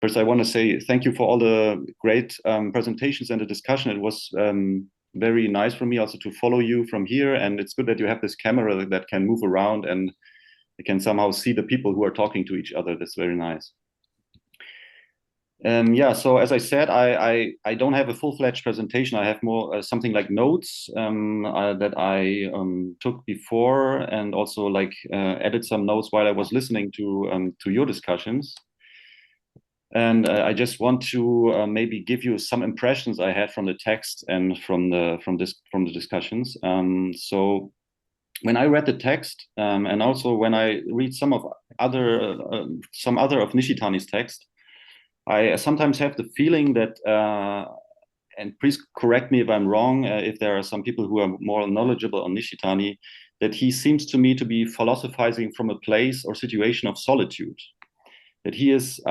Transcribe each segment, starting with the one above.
First, I want to say thank you for all the great presentations and the discussion. It was very nice for me also to follow you from here. And it's good that you have this camera that can move around and you can somehow see the people who are talking to each other. That's very nice. Yeah, so as I said, I don't have a full-fledged presentation. I have more something like notes that I took before, and also like added some notes while I was listening to your discussions. And I just want to maybe give you some impressions I had from the text and from the discussions. So when I read the text, and also when I read some other of Nishitani's text, I sometimes have the feeling that, and please correct me if I'm wrong, if there are some people who are more knowledgeable on Nishitani, that he seems to me to be philosophizing from a place or situation of solitude. That he is,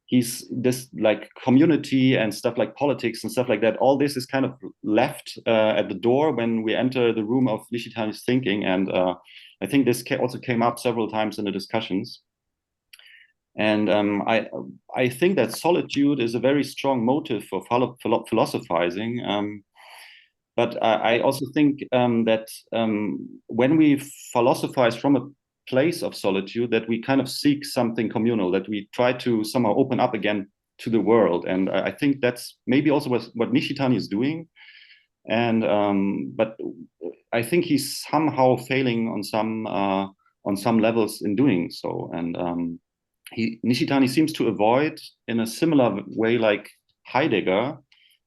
he's this like community and stuff like politics and stuff like that. All this is kind of left at the door when we enter the room of Nishitani's thinking. And I think this also came up several times in the discussions. And I think that solitude is a very strong motive for philosophizing. But I also think that when we philosophize from a place of solitude, that we kind of seek something communal, that we try to somehow open up again to the world. And I think that's maybe also what Nishitani is doing. And but I think he's somehow failing on some levels in doing so. And Nishitani seems to avoid, in a similar way like Heidegger,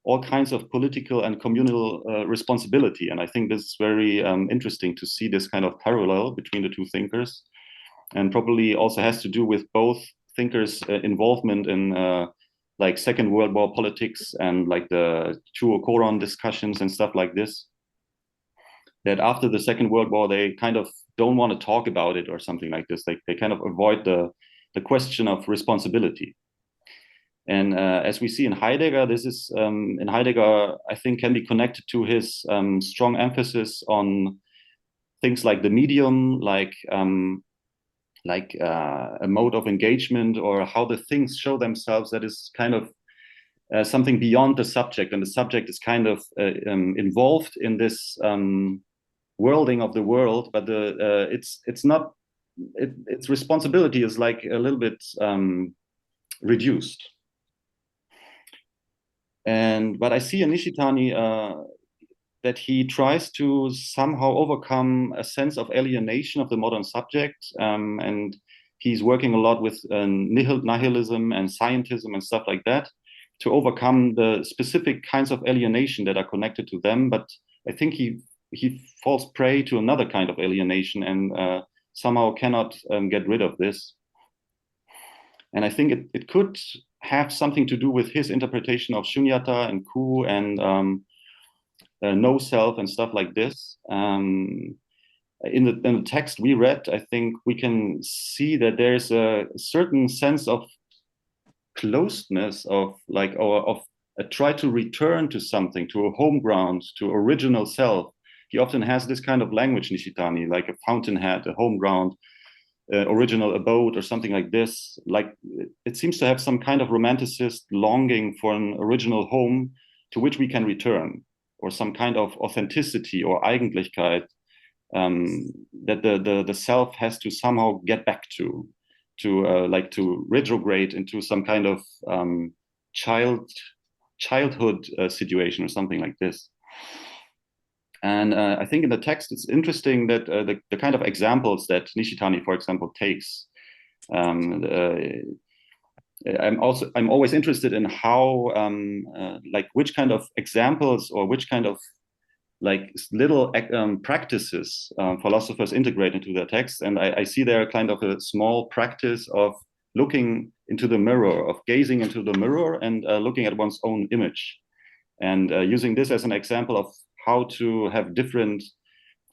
all kinds of political and communal responsibility. And I think this is very interesting to see this kind of parallel between the two thinkers, and probably also has to do with both thinkers' involvement in like Second World War politics and like the Chuo Koron discussions and stuff like this. That after the Second World War, they kind of don't want to talk about it or something like this. They kind of avoid the question of responsibility. And as we see in Heidegger, this is in Heidegger, I think, can be connected to his strong emphasis on things like the medium, like a mode of engagement, or how the things show themselves. That is kind of something beyond the subject, and the subject is kind of involved in this worlding of the world, but it's not. Its responsibility is like a little bit reduced. But I see in Nishitani that he tries to somehow overcome a sense of alienation of the modern subject, and he's working a lot with nihilism and scientism and stuff like that to overcome the specific kinds of alienation that are connected to them. But I think he falls prey to another kind of alienation and somehow cannot get rid of this. And I think it could have something to do with his interpretation of shunyata and ku and no self and stuff like this. In the text we read, I think we can see that there's a certain sense of closeness, of like, or of a try to return to something, to a home ground, to original self. He often has this kind of language, Nishitani, like a fountainhead, a home ground, original abode, or something like this. Like, it seems to have some kind of romanticist longing for an original home to which we can return, or some kind of authenticity or Eigentlichkeit that the self has to somehow get back to like to retrograde into some kind of childhood situation or something like this. And I think in the text, it's interesting that the kind of examples that Nishitani, for example, takes. I'm always interested in how, like, which kind of examples or which kind of like little practices philosophers integrate into their text. And I see there kind of a small practice of looking into the mirror, of gazing into the mirror and looking at one's own image, and using this as an example of how to have different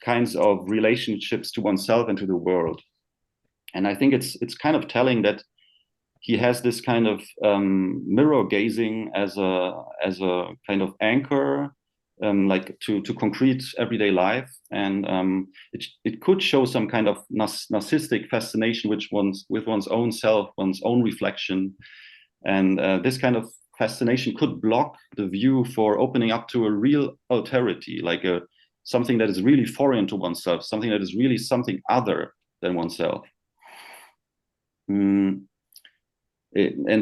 kinds of relationships to oneself and to the world. And I think it's kind of telling that he has this kind of mirror gazing as a kind of anchor like to concrete everyday life, and it could show some kind of narcissistic fascination with one's own self, one's own reflection, and this kind of fascination could block the view for opening up to a real alterity, like something that is really foreign to oneself, something that is really something other than oneself. And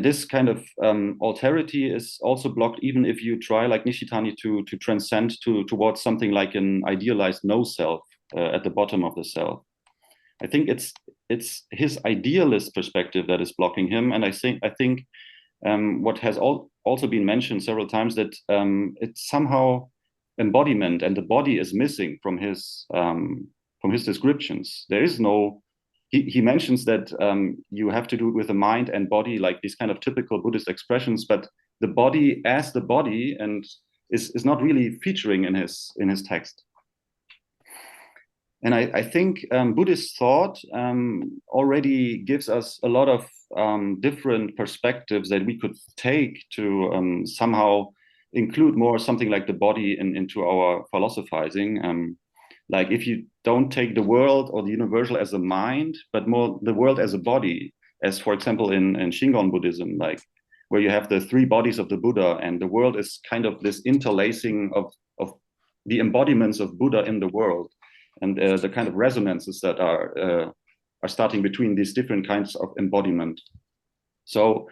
this kind of alterity is also blocked even if you try, like Nishitani, to transcend towards something like an idealized no self at the bottom of the self. I think it's his idealist perspective that is blocking him, and I think what has also been mentioned several times, that it's somehow embodiment, and the body is missing from his descriptions. There is no. He mentions that you have to do it with the mind and body, like these kind of typical Buddhist expressions, but the body as the body and is not really featuring in his text. And I think Buddhist thought already gives us a lot of different perspectives that we could take to somehow include more something like the body into our philosophizing. Like if you don't take the world or the universal as a mind, but more the world as a body, as for example in Shingon Buddhism, like where you have the three bodies of the Buddha, and the world is kind of this interlacing of the embodiments of Buddha in the world, and the kind of resonances that are starting between these different kinds of embodiment. So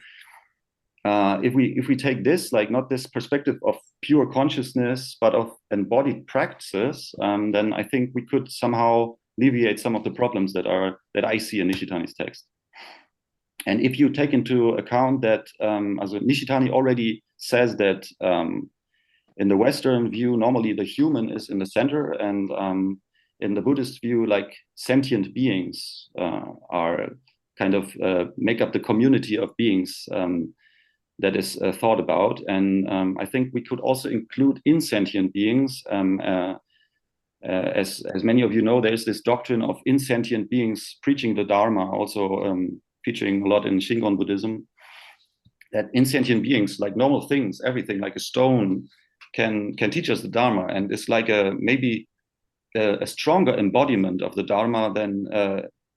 if we take this, like not this perspective of pure consciousness, but of embodied practices, then I think we could somehow alleviate some of the problems that I see in Nishitani's text. And if you take into account that, also Nishitani already says that in the Western view, normally the human is in the center, and in the Buddhist view, like sentient beings are kind of make up the community of beings that is thought about. And I think we could also include insentient beings. As many of you know, there's this doctrine of insentient beings preaching the Dharma, also featuring a lot in Shingon Buddhism, that insentient beings, like normal things, everything, like a stone, can teach us the Dharma, and it's like maybe a stronger embodiment of the Dharma than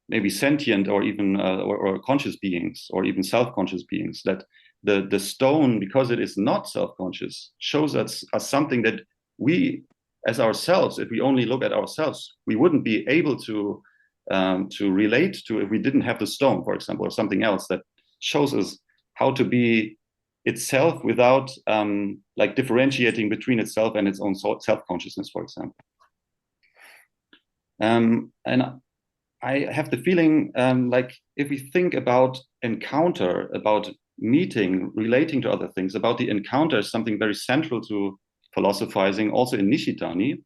maybe sentient or even or conscious beings, or even self-conscious beings. That the stone, because it is not self-conscious, shows us something that we, as ourselves, if we only look at ourselves, we wouldn't be able to relate to if we didn't have the stone, for example, or something else that shows us how to be itself without like differentiating between itself and its own self-consciousness, for example. And I have the feeling, like if we think about encounter, about meeting, relating to other things, about the encounter is something very central to philosophizing, also in Nishitani.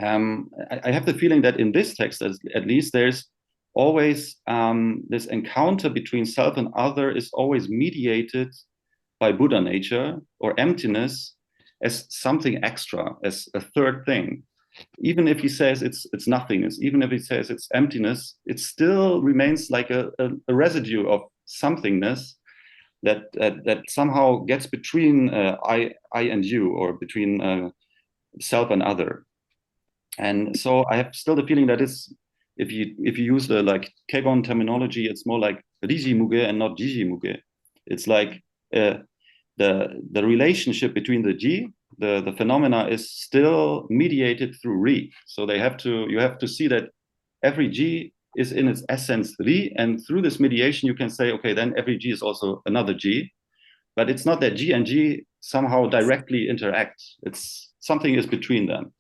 I have the feeling that in this text, at least, there's always this encounter between self and other is always mediated by Buddha nature or emptiness as something extra, as a third thing. Even if he says it's nothingness, even if he says it's emptiness, it still remains like a residue of somethingness that somehow gets between I and you, or between self and other. And so I have still the feeling that it's, if you use the like Kegon terminology, it's more like Rijimuge and not Jijimuge. It's like the relationship between the Ji, the phenomena, is still mediated through Ri. So you have to see that every Ji is in its essence Ri, and through this mediation you can say, okay, then every Ji is also another Ji. But it's not that Ji and Ji somehow directly interact. It's something is between them.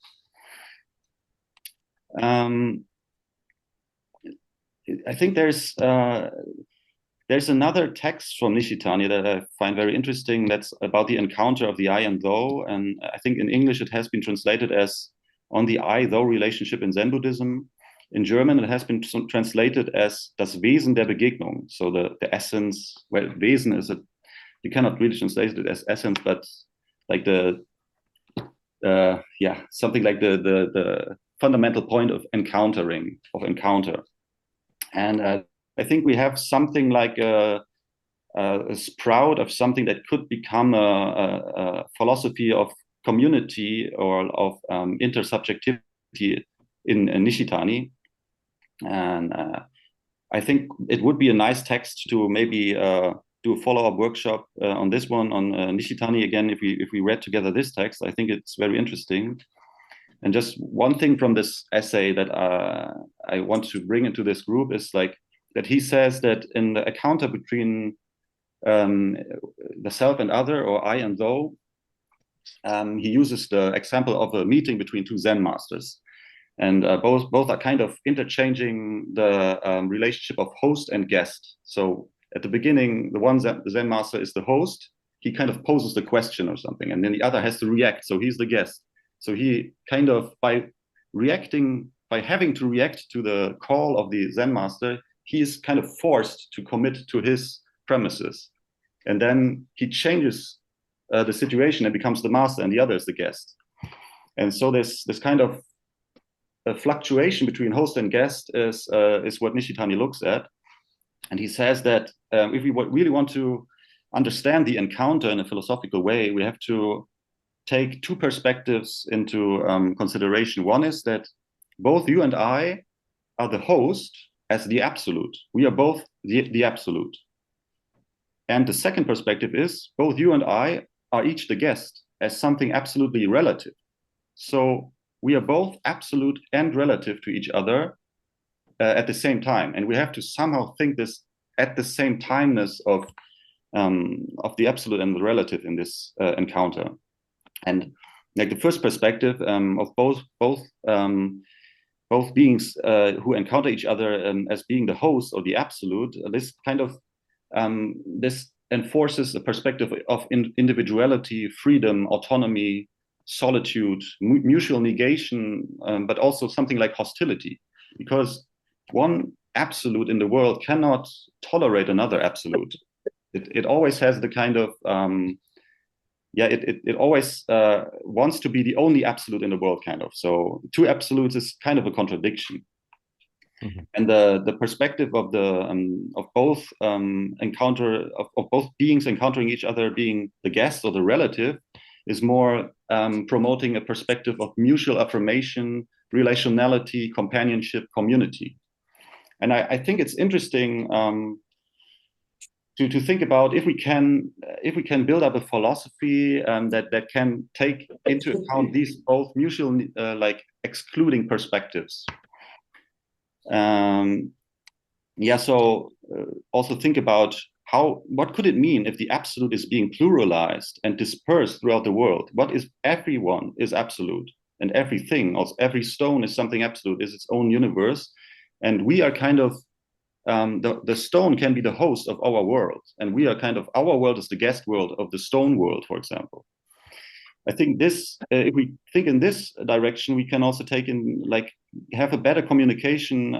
I think there's another text from Nishitani that I find very interesting, that's about the encounter of the I and thou. And I think in English it has been translated as on the I-thou relationship in Zen Buddhism. In German it has been translated as das Wesen der Begegnung. So the essence, well, Wesen is you cannot really translate it as essence, but like something like the fundamental point of encounter. And I think we have something like a sprout of something that could become a philosophy of community or of intersubjectivity in Nishitani. And I think it would be a nice text to maybe do a follow-up workshop on this one, on Nishitani again, if we read together this text. I think it's very interesting. And just one thing from this essay that I want to bring into this group is like that he says that in the encounter between the self and other, or I and thou, he uses the example of a meeting between two Zen masters. And both are kind of interchanging the relationship of host and guest. So at the beginning, the Zen master is the host. He kind of poses the question or something, and then the other has to react. So he's the guest. So he kind of, by having to react to the call of the Zen master, he is kind of forced to commit to his premises. And then he changes the situation and becomes the master, and the other is the guest. And so this kind of a fluctuation between host and guest is what Nishitani looks at. And he says that if we really want to understand the encounter in a philosophical way, we have to take two perspectives into consideration. One is that both you and I are the host as the absolute. We are both the absolute. And the second perspective is both you and I are each the guest as something absolutely relative. So we are both absolute and relative to each other at the same time. And we have to somehow think this at the same timeness of the absolute and the relative in this encounter. And like the first perspective of both beings who encounter each other as being the host or the absolute, this kind of this enforces a perspective of individuality, freedom, autonomy, solitude, mutual negation, but also something like hostility, because one absolute in the world cannot tolerate another absolute. It always has the kind of it always wants to be the only absolute in the world, kind of. So two absolutes is kind of a contradiction. Mm-hmm. And the perspective of both both beings encountering each other being the guest or the relative is more promoting a perspective of mutual affirmation, relationality, companionship, community. And I think it's interesting to think about if we can build up a philosophy that can take into account these both mutual like excluding perspectives. So also think about what could it mean if the absolute is being pluralized and dispersed throughout the world? What if everyone is absolute and everything, also every stone is something absolute, is its own universe, and we are kind of the stone can be the host of our world, and we are kind of, our world is the guest world of the stone world, for example. I think this, if we think in this direction, we can also have a better communication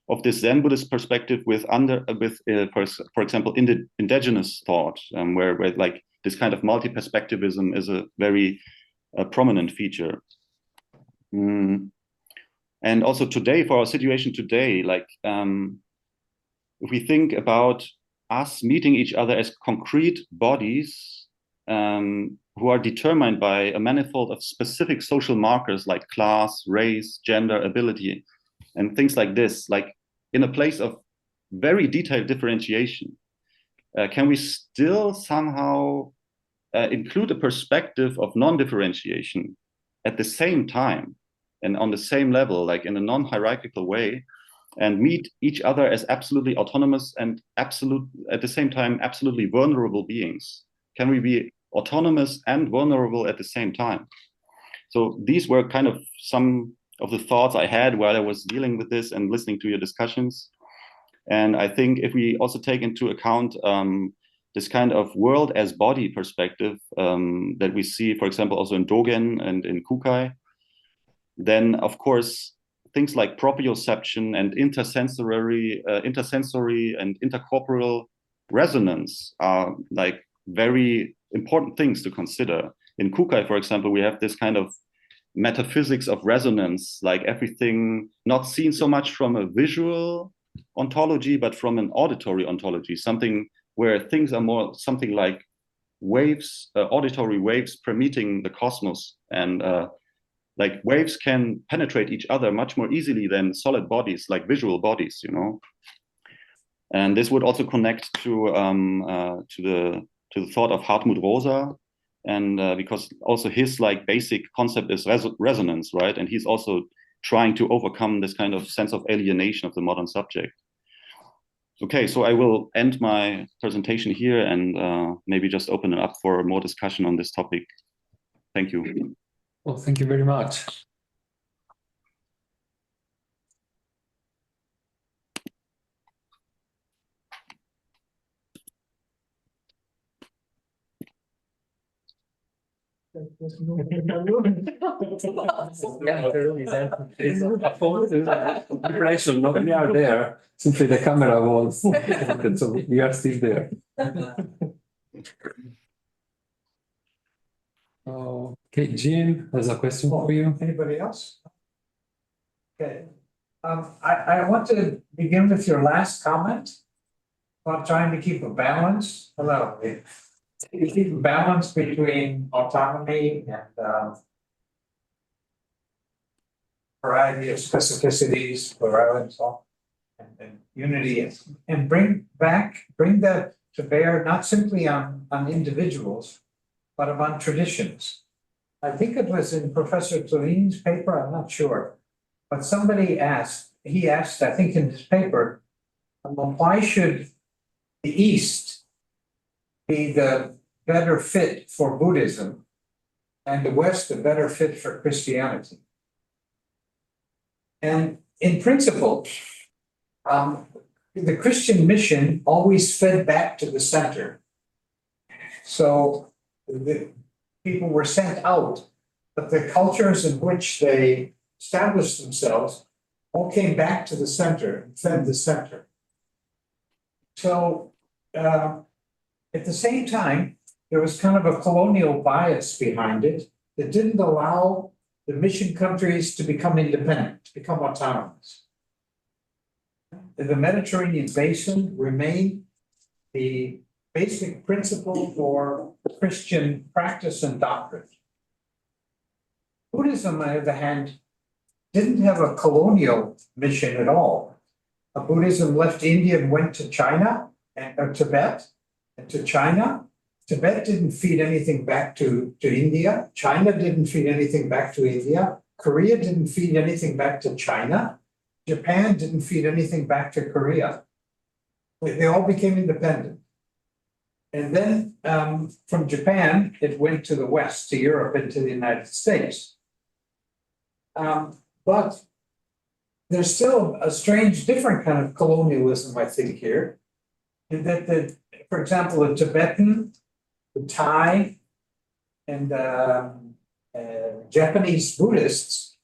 of this Zen Buddhist perspective with for example, indigenous thought, where like this kind of multi-perspectivism is a very prominent feature. And also today, for our situation today, like if we think about us meeting each other as concrete bodies who are determined by a manifold of specific social markers like class, race, gender, ability, and things like this, like in a place of very detailed differentiation, can we still somehow include a perspective of non-differentiation at the same time and on the same level, like in a non-hierarchical way, and meet each other as absolutely autonomous and at the same time, absolutely vulnerable beings? Can we be autonomous and vulnerable at the same time? So these were kind of some of the thoughts I had while I was dealing with this and listening to your discussions. And I think if we also take into account this kind of world as body perspective that we see, for example, also in Dogen and in Kukai, then of course things like proprioception and intersensory and intercorporeal resonance are like very important things to consider. In Kukai, for example, we have this kind of metaphysics of resonance, like everything not seen so much from a visual ontology, but from an auditory ontology, something where things are more something like waves, auditory waves permeating the cosmos, and like waves can penetrate each other much more easily than solid bodies, like visual bodies, you know. And this would also connect to the thought of Hartmut Rosa, and because also his like basic concept is resonance, right? And he's also trying to overcome this kind of sense of alienation of the modern subject. Okay, so I will end my presentation here and maybe just open it up for more discussion on this topic. Thank you. Well, thank you very much. Yeah, the room is empty. It's a photo impression. No, we are there. Simply the camera was so we are still there. Okay, Jim has a question for you. Anybody else? Okay. I want to begin with your last comment about trying to keep a balance. Hello. You keep a balance between autonomy and variety of specificities, plurality, and unity, and bring that to bear not simply on individuals, but on traditions. I think it was in Professor Turin's paper, I'm not sure, but somebody asked, I think in his paper, why should the East be the better fit for Buddhism and the West the better fit for Christianity? And in principle, the Christian mission always fed back to the center. So the people were sent out, but the cultures in which they established themselves all came back to the center and fed the center. So at the same time, there was kind of a colonial bias behind it that didn't allow the mission countries to become independent, to become autonomous. The Mediterranean basin remained the basic principle for Christian practice and doctrine. Buddhism, on the other hand, didn't have a colonial mission at all. Buddhism left India and went to China and Tibet and to China. Tibet didn't feed anything back to India. China didn't feed anything back to India. Korea didn't feed anything back to China. Japan didn't feed anything back to Korea. They all became independent. And then from Japan, it went to the West, to Europe, and to the United States. But there's still a strange, different kind of colonialism, I think, here. In that, for example, the Tibetan, the Thai, and Japanese Buddhists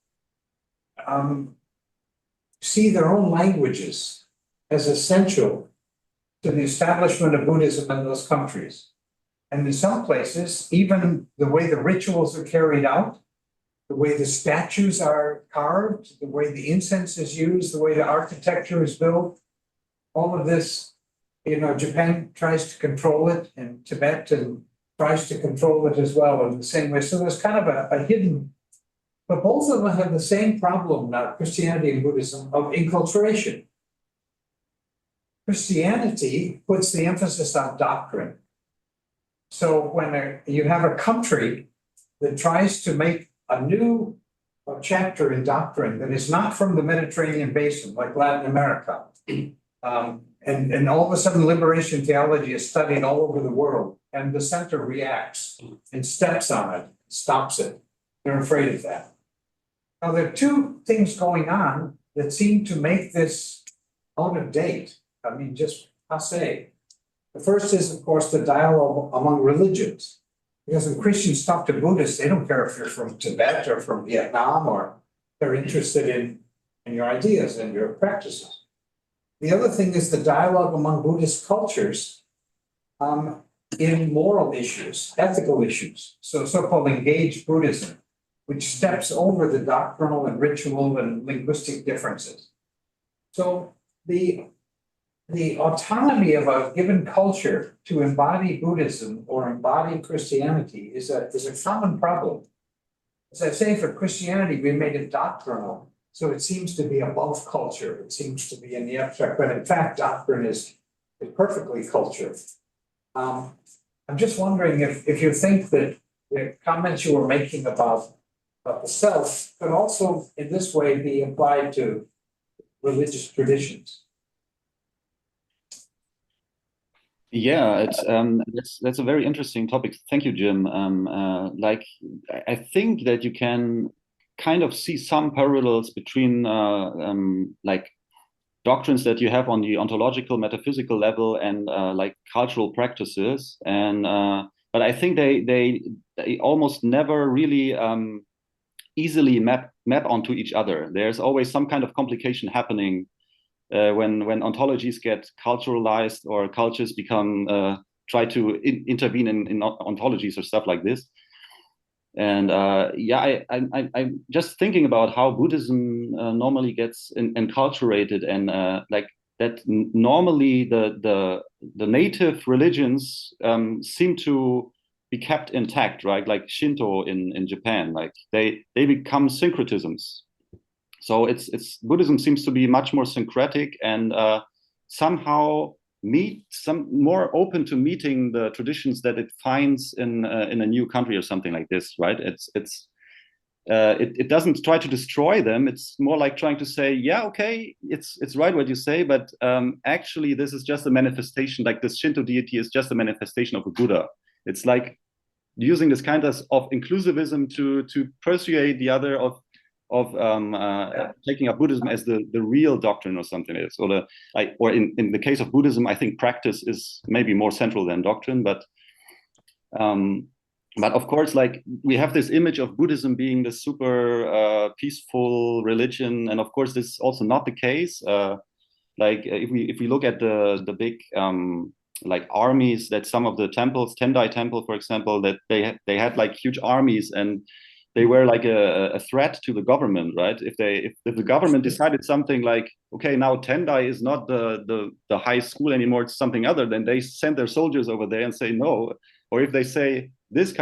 see their own languages as essential to the establishment of Buddhism in those countries. And in some places, even the way the rituals are carried out, the way the statues are carved, the way the incense is used, the way the architecture is built, all of this, Japan tries to control it, and Tibet tries to control it as well in the same way. So there's kind of a hidden, but both of them have the same problem now, Christianity and Buddhism, of enculturation. Christianity puts the emphasis on doctrine. So when you have a country that tries to make a new chapter in doctrine that is not from the Mediterranean basin, like Latin America, and all of a sudden liberation theology is studied all over the world, and the center reacts and steps on it, stops it. They're afraid of that. Now, there are two things going on that seem to make this out of date. I mean, just passé. The first is, of course, the dialogue among religions. Because when Christians talk to Buddhists, they don't care if you're from Tibet or from Vietnam, or they're interested in your ideas and your practices. The other thing is the dialogue among Buddhist cultures in moral issues, ethical issues, so-called engaged Buddhism, which steps over the doctrinal and ritual and linguistic differences. So the the autonomy of a given culture to embody Buddhism or embody Christianity is a common problem. As I say, for Christianity, we made it doctrinal. So it seems to be above culture. It seems to be in the abstract, but in fact, doctrine is perfectly culture. I'm just wondering if you think that the comments you were making about the self could also in this way be applied to religious traditions. Yeah, that's a very interesting topic. Thank you, Jim. Like I think that you can kind of see some parallels between like doctrines that you have on the ontological, metaphysical level and like cultural practices. And but I think they almost never really easily map onto each other. There's always some kind of complication happening when ontologies get culturalized or cultures become try to intervene in ontologies or stuff like this. And yeah, I'm just thinking about how Buddhism normally gets enculturated, and like that normally the native religions seem to be kept intact, right? Like Shinto in Japan, like they become syncretisms. So it's Buddhism seems to be much more syncretic and somehow more open to meeting the traditions that it finds in a new country or something like this, right? It doesn't try to destroy them. It's more like trying to say, yeah, okay, it's right what you say, but actually this is just a manifestation. Like this Shinto deity is just a manifestation of a Buddha. It's like using this kind of inclusivism to persuade the other of taking up Buddhism as the real doctrine or something else, or in the case of Buddhism, I think practice is maybe more central than doctrine, but of course, like we have this image of Buddhism being the super peaceful religion, and of course, this is also not the case. Like if we look at the big like armies that some of the temples, Tendai Temple, for example, that they had like huge armies and they were like a threat to the government, right? If the government decided something like, okay, now Tendai is not the high school anymore, it's something other, then they send their soldiers over there and say no. Or if they say this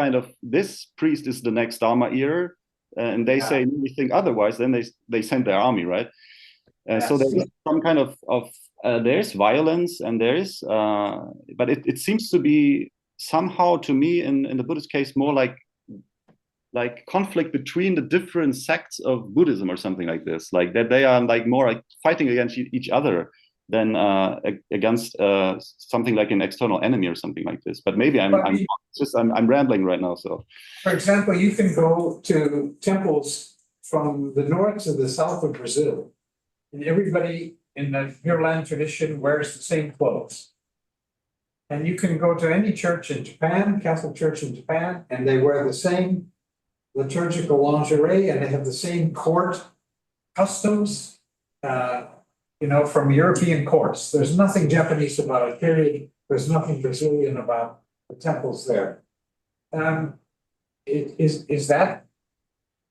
priest is the next Dharma ear, and they say we think otherwise, then they send their army, right? So there's some kind of there's violence and there's, but it seems to be somehow to me in the Buddhist case more like conflict between the different sects of Buddhism or something like this, like that they are like more like fighting against each other than against something like an external enemy or something like this. But maybe I'm rambling right now. So, for example, you can go to temples from the north to the south of Brazil, and everybody in the Pure Land tradition wears the same clothes. And you can go to any church in Japan, Catholic church in Japan, and they wear the same liturgical lingerie, and they have the same court customs, from European courts. There's nothing Japanese about it, period. There's nothing Brazilian about the temples there. Is that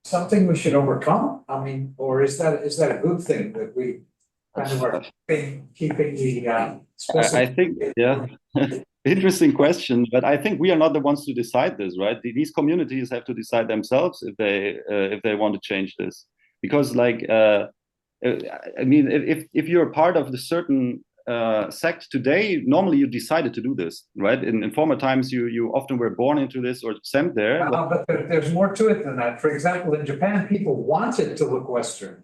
something we should overcome? I mean, or is that a good thing that we kind of are keeping the I think, yeah. Interesting question, but I think we are not the ones to decide this, right? These communities have to decide themselves if they want to change this, because like I mean, if you're part of the certain sect today, normally you decided to do this, right? In former times, you often were born into this or sent there. But there's more to it than that. For example, in Japan, people wanted to look Western.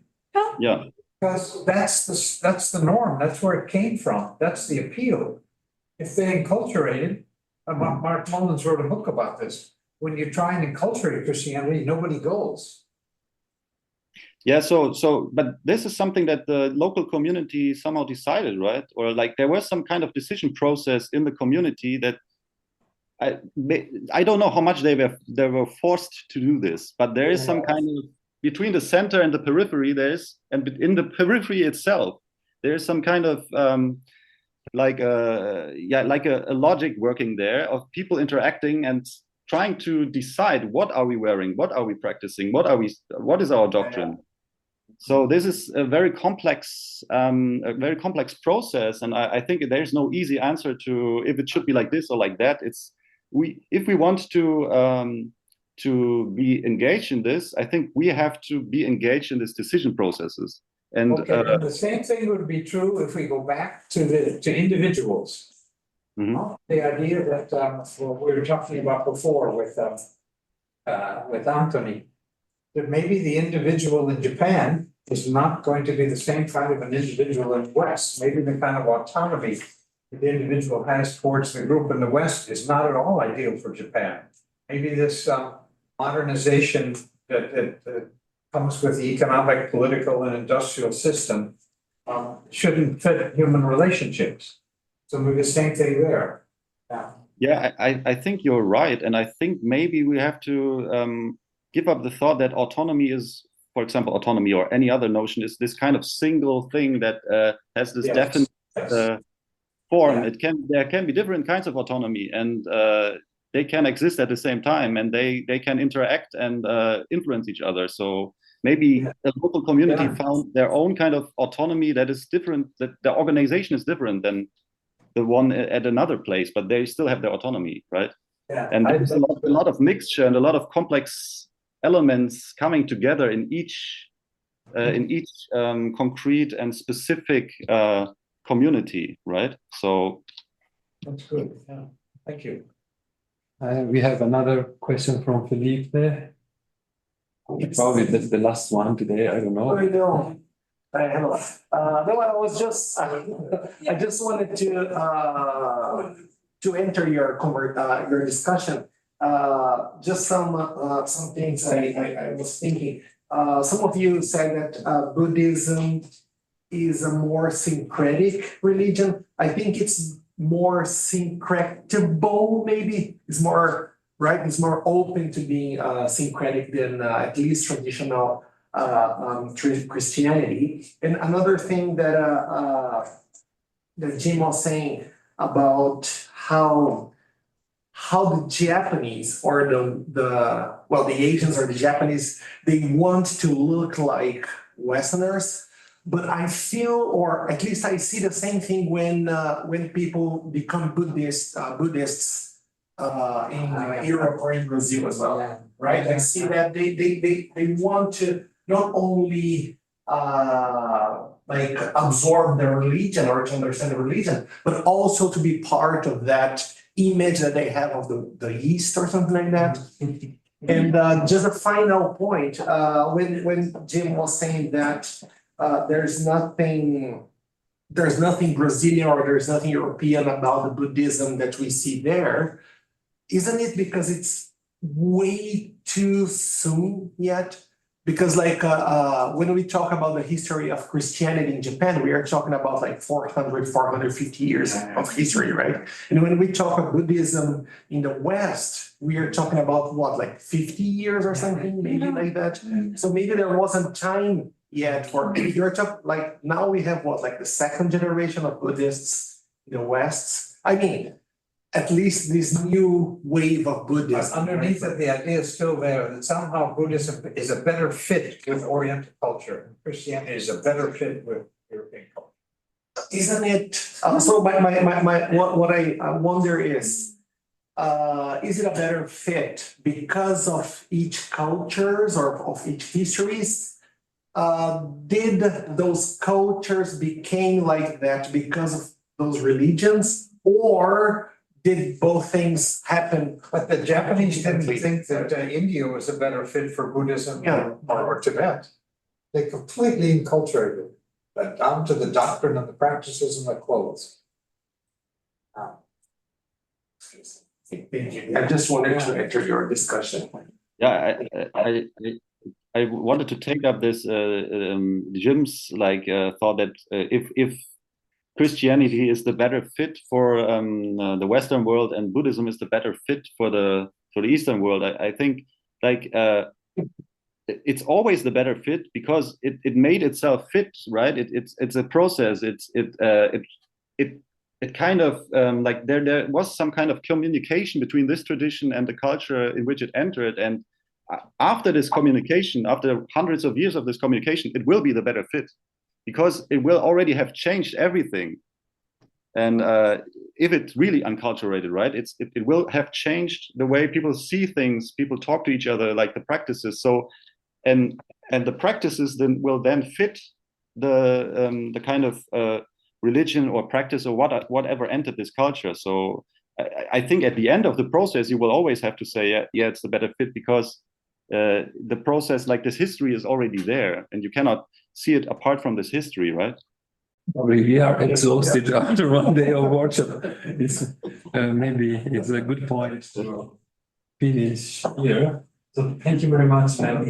Yeah. Because that's the norm. That's where it came from. That's the appeal. If they enculturated, Mark Mullins wrote a book about this. When you try and enculturate Christianity, nobody goes. Yeah, but this is something that the local community somehow decided, right? Or like there was some kind of decision process in the community that I don't know how much they were forced to do this, but there is some kind of between the center and the periphery. And in the periphery itself, there is some kind of like a logic working there of people interacting and trying to decide what are we wearing, what are we practicing, what is our doctrine. So this is a very complex process, and I think there's no easy answer to if it should be like this or like that. If we want to be engaged in this, I think we have to be engaged in these decision processes. And and the same thing would be true if we go back to individuals. The idea that what we were talking about before with Anthony, that maybe the individual in Japan is not going to be the same kind of an individual in the West. Maybe the kind of autonomy that the individual has towards the group in the West is not at all ideal for Japan. Maybe this modernization that comes with the economic, political, and industrial system shouldn't fit human relationships. So maybe the same thing there. Yeah, I think you're right, and I think maybe we have to give up the thought that autonomy is, for example, autonomy or any other notion is this kind of single thing that has this definite form. There can be different kinds of autonomy, and they can exist at the same time, and they can interact and influence each other. So maybe a local community found their own kind of autonomy that is different, that the organization is different than the one at another place, but they still have their autonomy, right? And there's a lot of mixture and a lot of complex elements coming together in each concrete and specific community, right? So that's good. Yeah, thank you. We have another question from Felipe. Probably the last one today. I don't know. Hello. No, I was just I just wanted to enter your discussion. Just some things I was thinking. Some of you said that Buddhism is a more syncretic religion. I think it's more syncretable, maybe. It's more, right? It's more open to being syncretic than at least traditional Christianity. And another thing that Jim was saying about how the Japanese or the Asians or the Japanese, they want to look like Westerners, but I feel, or at least I see the same thing when people become Buddhists in Europe or in Brazil as well, right? I see that they want to not only like absorb the religion or to understand the religion, but also to be part of that image that they have of the East or something like that. And just a final point, when Jim was saying that there's nothing Brazilian or there's nothing European about the Buddhism that we see there, isn't it because it's way too soon yet? Because like when we talk about the history of Christianity in Japan, we are talking about like 450 years of history, right? And when we talk about Buddhism in the West, we are talking about what, like 50 years or something, maybe like that. So maybe there wasn't time yet for, you're talking like now we have what, like the second generation of Buddhists in the West. I mean, at least this new wave of Buddhism. Underneath it, the idea is still there that somehow Buddhism is a better fit with Oriental culture. Christianity is a better fit with European culture. Isn't it? So what I wonder is it a better fit because of each cultures or of each histories? Did those cultures became like that because of those religions, or did both things happen? But the Japanese didn't think that India was a better fit for Buddhism or Tibet. They completely enculturated it, down to the doctrine and the practices and the clothes. I just wanted to enter your discussion. Yeah, I wanted to take up this Jim's thought that if Christianity is the better fit for the Western world and Buddhism is the better fit for the Eastern world, I think it's always the better fit because it made itself fit, right? It's a process. It kind of there was some kind of communication between this tradition and the culture in which it entered, and after this communication, after hundreds of years of this communication, it will be the better fit, because it will already have changed everything. And if it's really unculturated, right, it will have changed the way people see things, people talk to each other, like the practices. So, and the practices then will fit the kind of religion or practice or whatever entered this culture. So I think at the end of the process, you will always have to say, yeah, it's the better fit, because the process, like this history, is already there, and you cannot see it apart from this history, right? Probably we are exhausted after one day of workshop. Maybe it's a good point to finish here. So thank you very much, man.